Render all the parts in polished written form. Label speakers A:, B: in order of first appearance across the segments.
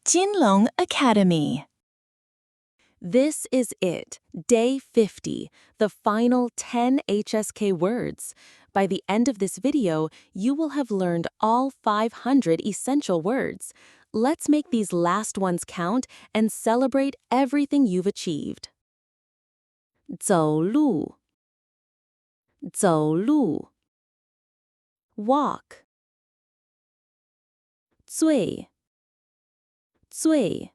A: Jinlong Academy. This is it, day 50, the final 10 HSK words. By the end of this video, you will have learned all 500 essential words. Let's make these last ones count and celebrate everything you've achieved. 走路，走路 walk 最，最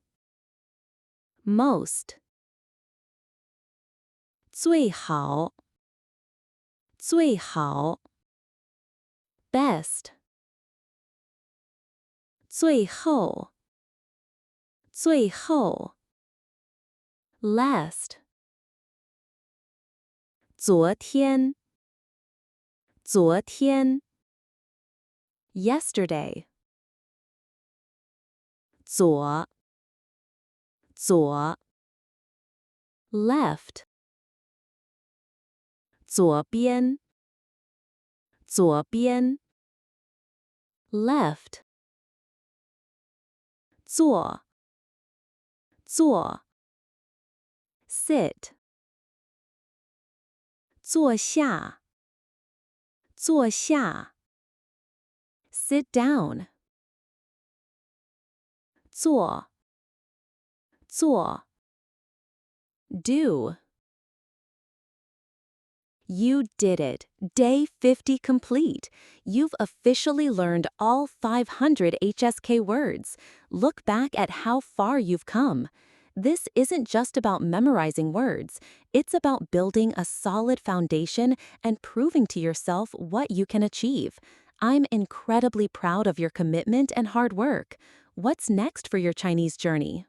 A: most 最好，最好 best 最后，最后 last 昨天，昨天 yesterday 左，左 left 左边，左边 left 坐，坐 sit 坐下，坐下 sit down 做，做 do. You did it. Day 50 complete. You've officially learned all 500 HSK words. Look back at how far you've come. This isn't just about memorizing words. It's about building a solid foundation and proving to yourself what you can achieve. I'm incredibly proud of your commitment and hard work. What's next for your Chinese journey?